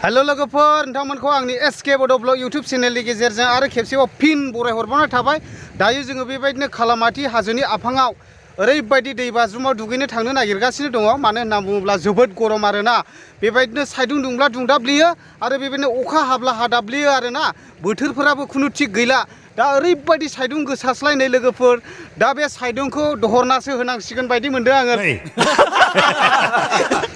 Hello लोगोफोर नोंथांमोनखौ आंनि SK बड' ब्लग यूट्यूब चेनेलनि गेजेरजों आरो खेबसेबाव फिन बरायहरबावनाय थाबाय। दायो जोङो बेबायदिनो खालामाथि हाजोनि आफाङाव ओरैबायदि दैबाज्रुमाव दुगैनो थांनो नागिरगासिनो दङ। मानो होनना बुङोब्ला जोबोद गरम आरोना। बेबायदिनो साइदुं दुंब्ला दुंदाब्लियो आरो बेबायदिनो अखा हाब्ला हादाब्लियो आरोना। बोथोरफोराबो खुनु थिग गैला। दा ओरैबायदि साइदुं गोसास्लायनाय लोगोफोर, दा बे साइदुंखौ दहरनासो होनांसिगोन बायदि मोनदों आङो।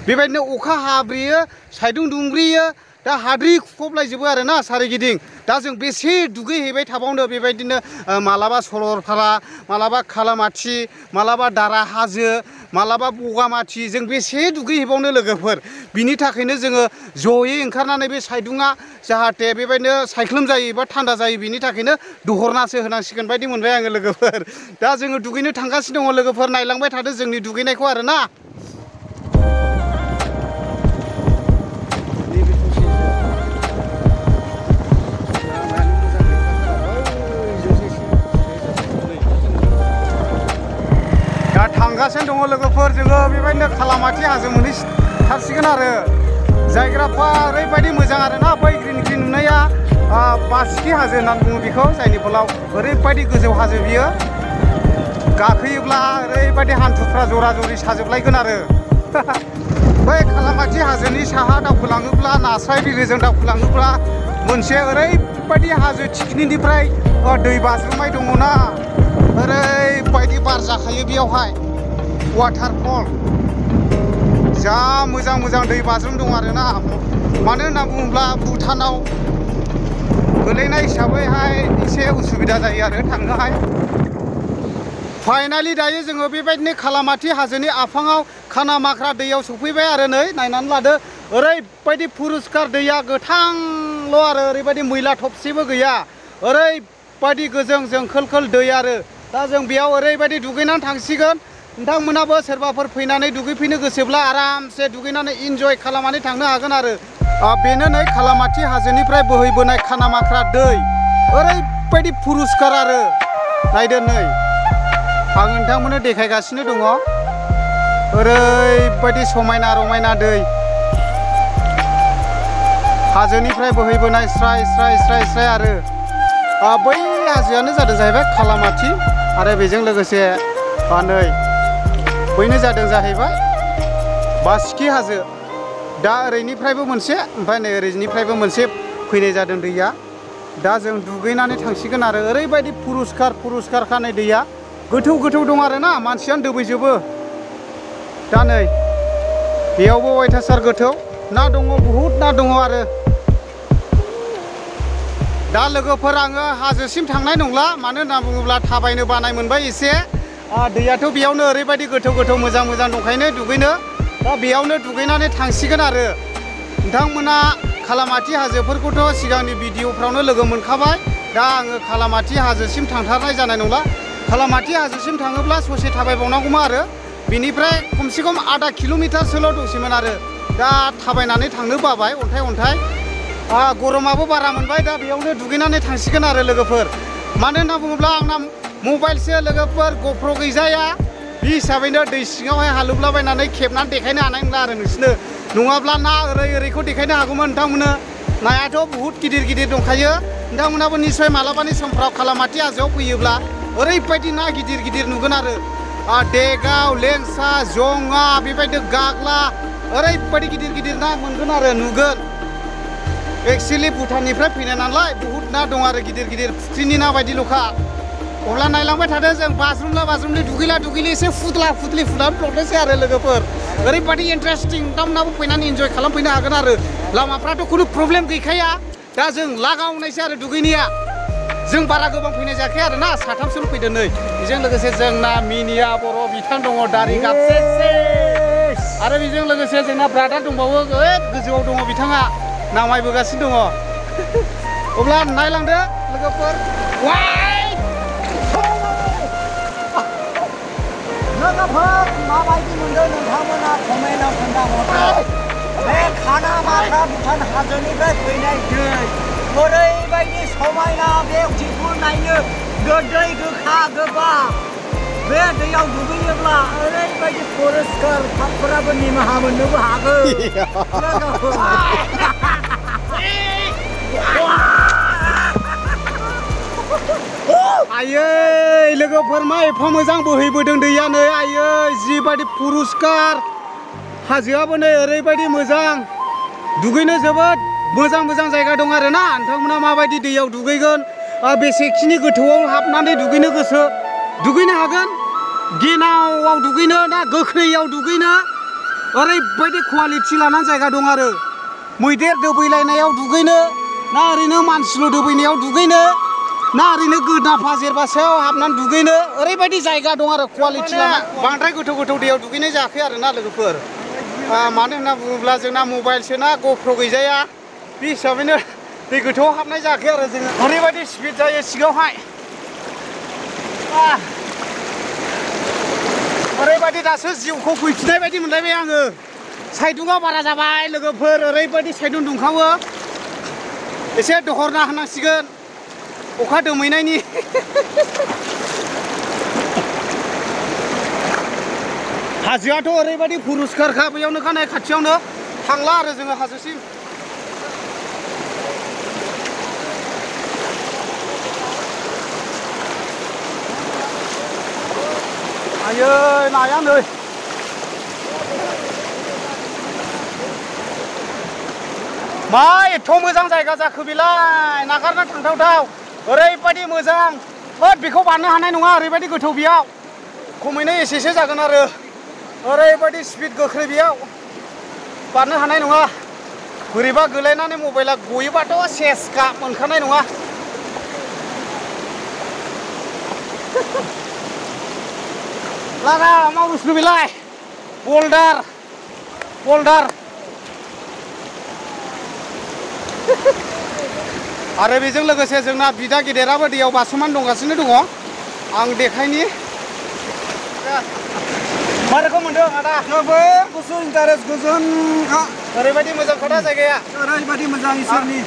बेबायदिनो अखा हाब्रियो, साइदुं दुंब्रियो, दा हाद्रि खुफबलायजोबो आरोना सारिगिदिं। दा जों बेसे दुगैहैबाय थाबावनो बेबायदिनो मालाबा सरलपारा, मालाबा खालामाथि, मालाबा दारा हाजो, मालाबा बगामाथि, जों बेसे दुगैहैबावनो लोगोफोर। बिनि थाखायनो जोङो जयै ओंखारनानै बे साइदुङा जाहाथे बेबायदिनो सायख्लुम जायो एबा थान्दा जायो, बिनि थाखायनो दहरनासो होनांसिगोन बायदि मोनबाय आङो लोगोफोर। दा जोङो दुगैनो थांगासिनो दङ लोगोफोर, नायलांबाय थादो जोंनि दुगैनायखौ आरोना। दा थांगासिनो दङ लोगोफोर, जोङो बेबायदिनो खालामाथि हाजो मोनहैथारसिगोन आरो। जायगाफ्रा ओरैबायदि मोजां आरोना, बै ग्रिन ग्रिन नुनाया बासिखि हाजो होननानै बुङो बेखौ, जायनि फलाव ओरैबायदि गोजौ हाजो बियो। गाखोयोब्ला ओरैबायदि हान्थुफ्रा जरा जरि साजोबलायगोन आरो। बै खालामाथि हाजोनि साहा दावखोलाङोब्ला, नास्राय बिलोजों दावखोलाङोब्ला मोनसे ओरैबायदि हाजो थिखिनिनिफ्राय दै बाज्रुमनाय दङना, ओरैबायदि बार जाखायो बेयावहाय, वाटारफल। जा मोजां मोजां दै बाज्रुम दं आरोना। मानो होनना बुङोब्ला भुटानाव गोलैनाय हिसाबैहाय एसे उसुबिदा जायो आरो थांनोहाय। फाइनालि दायो जोङो बेबायदिनो खालामाथि हाजोनि आफाङाव खाना माख्रा दैयाव सफैबाय आरो। नै नायनानै लादो, ओरैबायदि पुरुस्कार दैया गोथांल' आरो, ओरैबायदि मैला थबसेबो गैया, ओरैबायदि गोजों जोंखोल दै आरो। दा जों बेयाव ओरैबायदि दुगैनानै थांसिगोन। नोंथांमोनाबो सोरबाफोर फैनानै दुगैफैनो गोसोब्ला आरामसे दुगैनानै इन्जय खालामनानै थांनो हागोन आरो। बेनो नै खालामाथि हाजोनिफ्राय बोहैबोनाय खाना माख्रा दै, ओरैबायदि पुरुस्कार आरो। नायदो नै, आं नोंथांमोननो देखायगासिनो दङ, ओरैबायदि समायना रमायना दै, हाजोनिफ्राय बोहैबोनाय स्राय स्राय स्राय स्राय आरो। बै हाजोआनो जादों जाहैबाय खालामाथि, आरो बेजों लोगोसे नै बैनो जादों जाहैबाय बासिखि हाजो। दा ओरैनिफ्रायबो मोनसे, ओमफ्राय नै ओरैनिफ्रायबो मोनसे फैनाय जादों दैया। दा जों दुगैनानै थांसिगोन आरो। ओरैबायदि पुरुस्कार खानाय दैया, गोथौ गोथौ दं आरोना, मानसियानो दोबैजोबो। दा नै बेयावबो अयथासार गोथौ ना दङ, बहुद ना दङ आरो। दा लोगोफोर आङो हाजोसिम थांनाय नंला, मानो होनना बुङोब्ला थाबायनो बानाय मोनबाय एसे। दैयाथ' बेयावनो ओरैबायदि गोथौ गोथौ मोजां मोजां दंखायनो दुगैनो, दा बेयावनो दुगैनानै थांसिगोन आरो। नोंथांमोना खालामाथि हाजोफोरखौथ' सिगांनि भिडिअफ्रावनो लोगो मोनखाबाय। दा आङो खालामाथि हाजोसिम थांथारनाय जानाय नंला। खालामाथि हाजोसिम थाङोब्ला ससे थाबायबावनांगौमोन आरो, बिनिफ्राय खमसे खम आधा किल'मिटारसोल' दंसैमोन आरो। दा थाबायनानै थांनो बाबाय, अन्थाइ गरमाबो बारा मोनबाय। दा बेयावनो दुगैनानै थांसिगोन आरो लोगोफोर। मानो होनना बुङोब्ला आंना मबाइलसो लोगोफोर, गप्र' गैजाया। बे हिसाबैनो दै सिङावहाय हालुब्लाबायनानै खेबनानै देखायनो हानाय नंला आरो नोंसोरनो। नङाब्ला ना ओरैखौ देखायनो हागौमोन नोंथांमोननो। नायाथ' बहुद गिदिर गिदिर दंखायो। नोंथांमोनाबो निस्सय मालाबानि समफ्राव खालामाथि हाजोआव फैयोब्ला ओरैबायदि ना गिदिर गिदिर नुगोन आरो। देगाव, लेंसा, जङा, बेबायदिनो गाग्ला, ओरैबायदि गिदिर गिदिर ना मोनगोन आरो, नुगोन। एक्सुवेलि भुटाननिफ्राय फैनाय नालाय बहुद ना दं आरो, गिदिर गिदिर फुख्रिनि ना बायदिल'खा। अब्ला नायलांबाय थादो जों बाज्रुमला बाज्रुमलि दुगैला दुगैलि एसे फुदला ब्लगनोसै आरो लोगोफोर। ओरैबायदि इन्टारेस्टिं, नोंथांमोनाबो फैनानै इन्जय खालामफैनो हागोन आरो। लामाफ्राथ' खुनु प्रब्लेम गैखाया। दा जों लागावनायसै आरो दुगैनाया। जों बारा गोबां फैनाय जायाखै आरो ना, साथामसोल' फैदों नै। बेजों लोगोसे जोंना मिनिया बर' बिथां दङ, दारि गाबसेसे। आरो बेजों लोगोसे जोंना ब्रादार दंबावो, गोजौआव दङ बिथाङा, नामायबोगासिनो दङ। अब्ला नायलांदो लोगोफोर। लोगोफोर माबायदि मोनदों नोंथांमोना कमेन्टआव खोन्थाहरदो। बे खाना माख्रा भुटान हाजोनिफ्राय फैनाय दै, ओरैबायदि समायना, बिउटिफुल नायनो, गोदै गोखा गोबाब। बे दैयाव दुगैयोब्ला ओरैबायदि पुरुस्कार, पापफोराबो निमाहा मोननोबो हागौ। लोगोफोर मा एफा मोजां बोहैबोदों दैया नै आयै जिबायदि पुरुस्कार हाजोआबो नै ओरैबायदि मोजां दुगैनो जोबोद मोजां जायगा दं आरो ना नोंथांमोना माबायदि दैयाव दुगैगोन बेसेखिनि गोथौआव हाबनानै दुगैनो गोसो दुगैनो हागोन गेनावआव दुगैनो ना गोख्रैयाव दुगैनो ओरैबायदि कुवालिटि लानानै जायगा दं आरो मैदेर दोबैलायनायाव दुगैनो ना ओरैनो मानसिल' दोबैनायाव दुगैनो ना ओरैनो गोदाफा जेरबासायाव हाबनानै दुगैनो ओरैबायदि जायगा दं आरो कुवालिटि लाना बांद्राय गोथौ दैयाव दुगैनाय जायाखै आरो ना लोगोफोर मानो होनना बुङोब्ला जोंना मबाइलसोना गप्र' गैजाया बे हिसाबैनो दै गोथौआव हाबनाय जायाखै आरो जोङो ओरैबायदि स्पिड जायो सिगाङावहाय ओरैबायदि दासो जिउखौ फैफिननाय बायदि मोनलायबाय आङो साइदुङा बारा जाबाय लोगोफोर ओरैबायदि साइदुं दुंखावो एसे दहरना होनांसिगोन अखा दोमैनायनि हाजोआथ' ओरैबायदि पुरुस्कारखा बैयावनो खानाय खाथियावनो थांला आरो जोङो हाजोसिम आयै नाया नै मा एथ' मोजां जायगा जाखो बेलाय नागारना थांथावथाव ओरैबायदि मोजां बेखौ बारनो हानाय नङा ओरैबायदि गोथौ बेयाव खमैनो एसेसो जागोन आरो ओरैबायदि स्पिड गोख्रै बेयाव बारनो हानाय नङा बोरैबा गोलैनानै मबाइला गयोबाथ' सेसखा मोनखानाय नङा लागा मा बुस्थु बेलाय बल्डार आरो बेजों लोगोसे जोंना बिदा गेदेराबो दैयाव बारसोमनानै दंगासिनो दङ आं देखायनि मा रोखोम मोनदों आदा जोबोर गुसु इन्टारेस्ट गोजोनखा ओरैबायदि मोजां खोथा जायगाया ओरैबायदि मोजां इसोरनि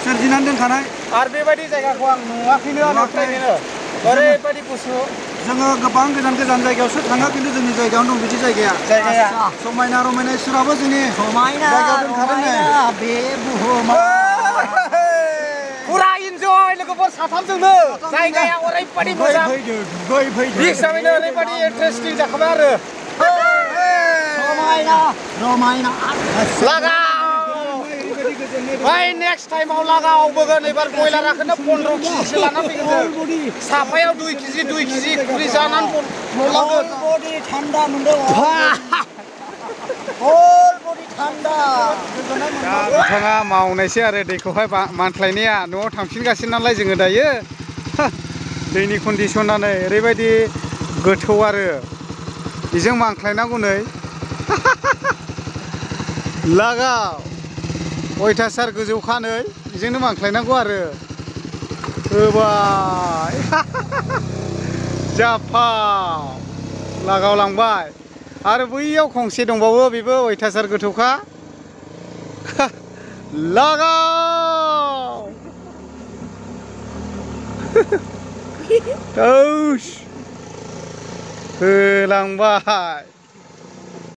सोरजिनानै दोनखानाय आरो बेबायदि जायगाखौ आं नुवाखैनो ओरैबायदि गुसु जोङो गोबां गोजान जायगायावसो थाङो खिन्थु जोंनि जायगायावनो दं बिदि जायगाया समायना रमायना इसोराबो जोंनि जायगायाव दोनखादों बे बुहुमा पुरा इन्जय लोगोफोर साथामजोंनो जायगाया ओरैबायदि मोजां बे हिसाबैनो ओरैबायदि इन्टारेस्टिं जाखाबाय आरो रमायना लागाव भाई नेक्स्ट टाइमाव लागावबोगोन एबार बयलाराखौनो 15 केजिसो लाना फैगोन साफायाव 2 केजि खुरि जानानै लागोन बडि थान्दा मोनदों होल बडि थान्दा बिथाङा मावनायसै आरो दैखौहाय मानख्लायनाया न'आव थांफिनगासिनो नालाय जोङो दायो दैनि कन्डिसनानो ओरैबायदि गोथौ आरो बेजों मानख्लायनांगौ नै लागाव अयथासार गोजौखा नै बेजोंनो मानख्लायनांगौ आरो होबाय जाफाव लागावलांबाय आरो बैयाव खंसे दंबावो बेबो अयथासार गोथौखा लागाव होलांबाय